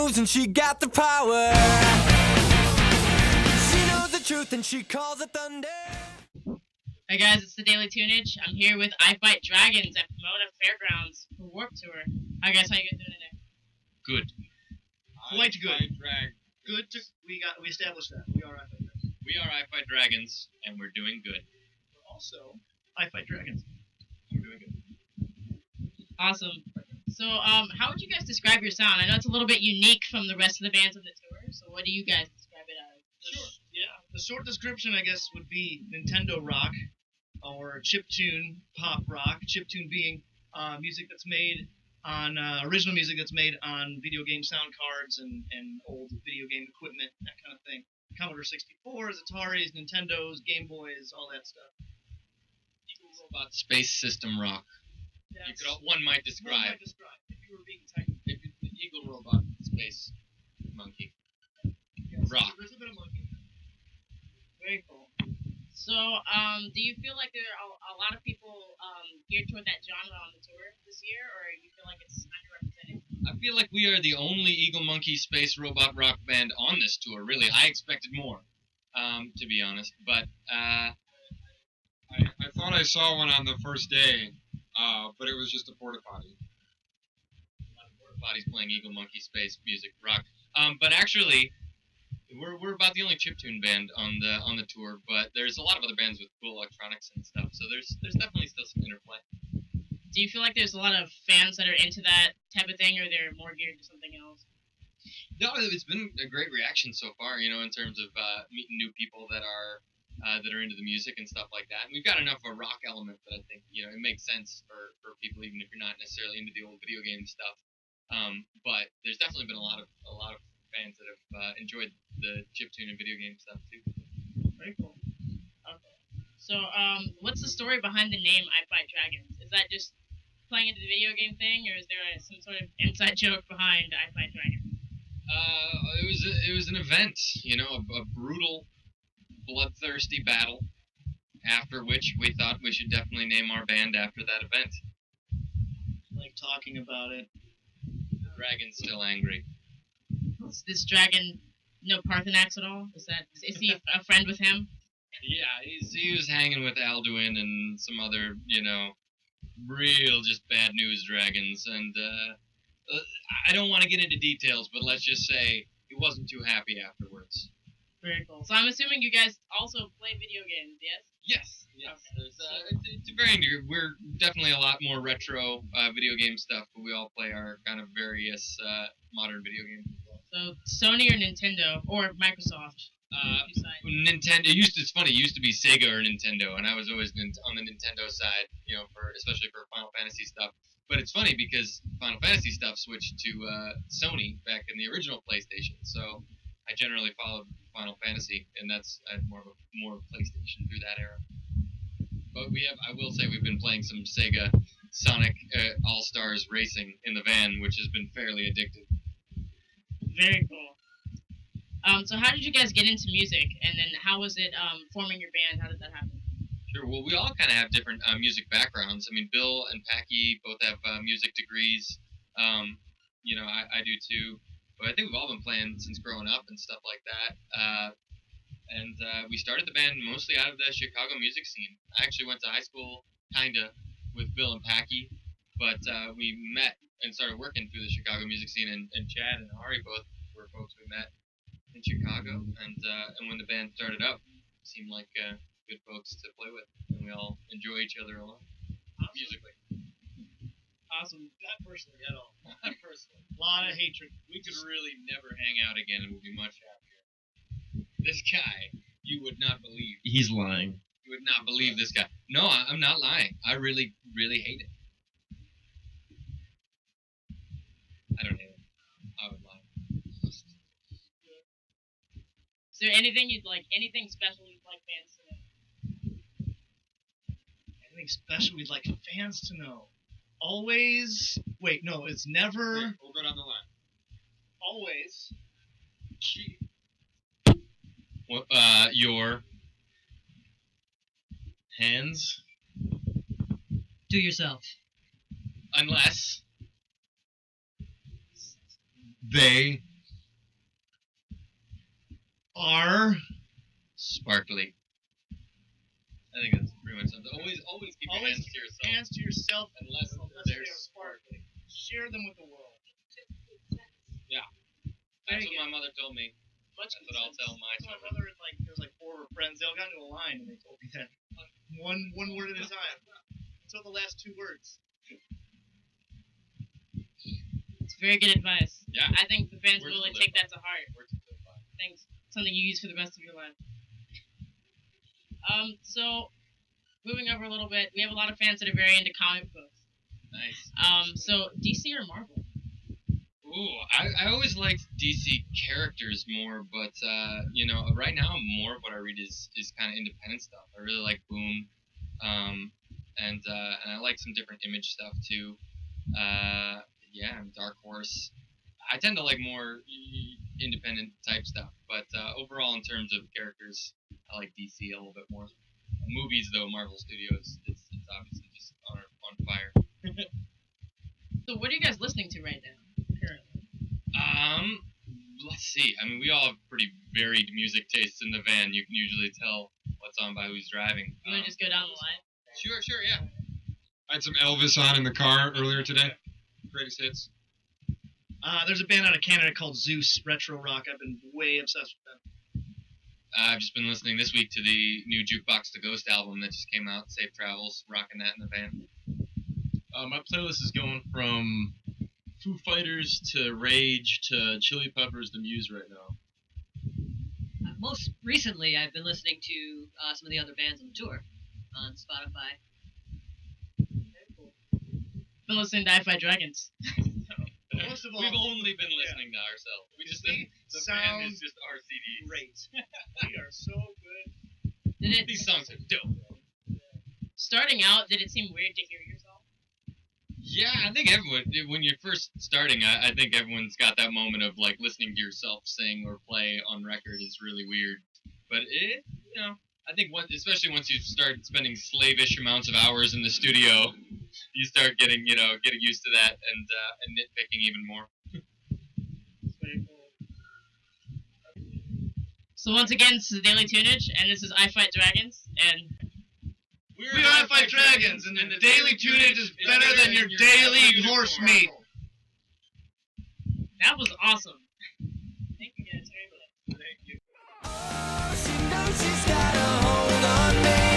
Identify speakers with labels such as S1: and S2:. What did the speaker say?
S1: moves and she got the power. She knows the truth and she calls it thunder.
S2: Hey guys, it's the Daily Tunage. I'm here with I Fight Dragons at Pomona Fairgrounds for Warped Tour. Hi guys, how you guys doing today?
S3: Good.
S4: Quite good.
S3: Good.
S4: We established that. We are I Fight Dragons.
S3: We are I Fight Dragons, and we're doing good.
S4: We're also I Fight Dragons.
S3: We're doing good.
S2: Awesome. So, how would you guys describe your sound? I know it's a little bit unique from the rest of the bands on the tour, so what do you guys describe it as?
S4: The short description, I guess, would be Nintendo rock or chiptune pop rock. Chiptune being music that's made on original music that's made on video game sound cards and old video game equipment, that kind of thing. Commodore 64s, Ataris, Nintendos, Game Boys, all that stuff.
S3: Eagle Robot Space System rock. One might describe.
S4: If you were being technical.
S3: If it's the Eagle Robot Space Monkey.
S4: Yes,
S3: Rock.
S4: There's a bit of monkey.
S2: Very cool. So, do you feel like there are a lot of people geared toward that genre on the tour this year, or you feel like it's underrepresented?
S3: I feel like we are the only Eagle Monkey Space Robot rock band on this tour. Really, I expected more, to be honest. But
S5: I thought I saw one on the first day, but it was just a porta potty.
S3: A lot of porta potties playing Eagle Monkey Space music rock. But actually, we're about the only chiptune band on the tour. But there's a lot of other bands with cool electronics and stuff. So there's definitely still some interplay.
S2: Do you feel like there's a lot of fans that are into that type of thing, or they're more geared to something else?
S3: No, it's been a great reaction so far. You know, in terms of meeting new people that are into the music and stuff like that. And we've got enough of a rock element that I think it makes sense for people, even if you're not necessarily into the old video game stuff. But there's definitely been a lot of fans that have enjoyed the chiptune and video game stuff too.
S2: Very cool. Okay. So, what's the story behind the name I Fight Dragons? Is that just playing into the video game thing, or is there some sort of inside joke behind I Fight Dragons?
S3: It was an event, a brutal, bloodthirsty battle. After which we thought we should definitely name our band after that event.
S4: Like talking about it.
S3: The dragon's still angry.
S2: Is this dragon no Parthenax at all? Is he a friend with him?
S3: Yeah, he was hanging with Alduin and some other, real just bad news dragons. And I don't want to get into details, but let's just say he wasn't too happy afterwards.
S2: Very cool. So I'm assuming you guys also play video games, yes?
S3: Yes.
S2: Okay.
S3: It's varying degree. We're definitely a lot more retro video game stuff, but we all play our kind of various modern video games as well.
S2: So Sony or Nintendo or Microsoft?
S3: Nintendo. It's funny. It used to be Sega or Nintendo, and I was always on the Nintendo side, especially for Final Fantasy stuff. But it's funny because Final Fantasy stuff switched to Sony back in the original PlayStation, so I generally followed Final Fantasy, and that's more PlayStation through that era. But I will say we've been playing some Sega Sonic All-Stars Racing in the van, which has been fairly addictive.
S2: Very cool. So how did you guys get into music, and then how was it forming your band? How did that happen?
S3: Sure. Well, we all kind of have different music backgrounds. I mean, Bill and Packy both have music degrees. I do too. But I think we've all been playing since growing up and stuff like that. And we started the band mostly out of the Chicago music scene. I actually went to high school, kinda, with Bill and Packy, but we met and started working through the Chicago music scene. And Chad and Ari both were folks we met in Chicago. And when the band started up, it seemed like good folks to play with, and we all enjoy each other a lot musically.
S4: Awesome. Not personally at all.
S3: Not personally.
S4: A lot of hatred.
S3: We could really never hang out again and we'd be much happier. This guy, you would not believe.
S6: He's lying.
S3: You would not believe this guy. No, I'm not lying. I really, really hate it. I don't hate it. I would lie.
S2: Is there anything anything special you'd like fans to know?
S4: Anything special we'd like fans to know? Always. Wait, no, it's never.
S5: Wait, we'll go down the line.
S4: Always.
S3: Your hands.
S7: Do yourself.
S3: Unless
S5: They
S4: are
S3: Sparkly. I think that's pretty much something. Always keep your hands to yourself.
S4: hands to yourself
S3: Unless
S4: they
S3: they're
S4: are sparkly. Share them with the world.
S3: Yeah. That's what my mother told me.
S4: Much
S3: That's what I'll tell my
S4: my
S3: children.
S4: brother and there was 4 of her friends. They all got into a line and they told me that one word at a time. Until the last 2 words.
S2: It's very good advice.
S3: Yeah.
S2: I think the fans
S3: Words
S2: will really
S3: to live
S2: take that to heart.
S3: Words to live by.
S2: I think it's something you use for the rest of your life. So moving over a little bit, we have a lot of fans that are very into comic books.
S3: Nice.
S2: So DC or Marvel?
S3: Ooh, I always liked DC characters more, but right now more of what I read is kind of independent stuff. I really like Boom, and I like some different Image stuff too. And Dark Horse. I tend to like more independent type stuff, but overall in terms of characters, I like DC a little bit more. Movies though, Marvel Studios, it's obviously just on fire.
S2: So what are you guys listening to right now, currently?
S3: Let's see. I mean, we all have pretty varied music tastes in the van. You can usually tell what's on by who's driving.
S2: You want to just go down the line?
S3: Sure, yeah.
S5: I had some Elvis on in the car earlier today. Greatest hits.
S4: There's a band out of Canada called Zeus Retro Rock. I've been way obsessed with them.
S3: I've just been listening this week to the new Jukebox to Ghost album that just came out. Safe Travels, rocking that in the van.
S6: My playlist is going from Foo Fighters to Rage to Chili Peppers to Muse right now.
S7: Most recently, I've been listening to some of the other bands on the tour on Spotify.
S2: Been listening to I-Fi Dragons.
S4: Most of all,
S3: We've only been listening to ourselves. We just think the band is just our CDs.
S4: great. We are so good.
S3: These songs are dope.
S2: Starting out, did it seem weird to hear yourself?
S3: Yeah, I think everyone, when you're first starting, I think everyone's got that moment of like listening to yourself sing or play on record is really weird. But I think especially once you start spending slavish amounts of hours in the studio, you start getting used to that and nitpicking even more.
S2: So once again, this is Daily Tunage, and this is I Fight Dragons, and
S4: We are I-Fi Dragons, and the Daily Tunage is better than your daily horse meat.
S2: that was awesome. Thank you guys very much.
S1: Oh, she knows she's got a hold on me.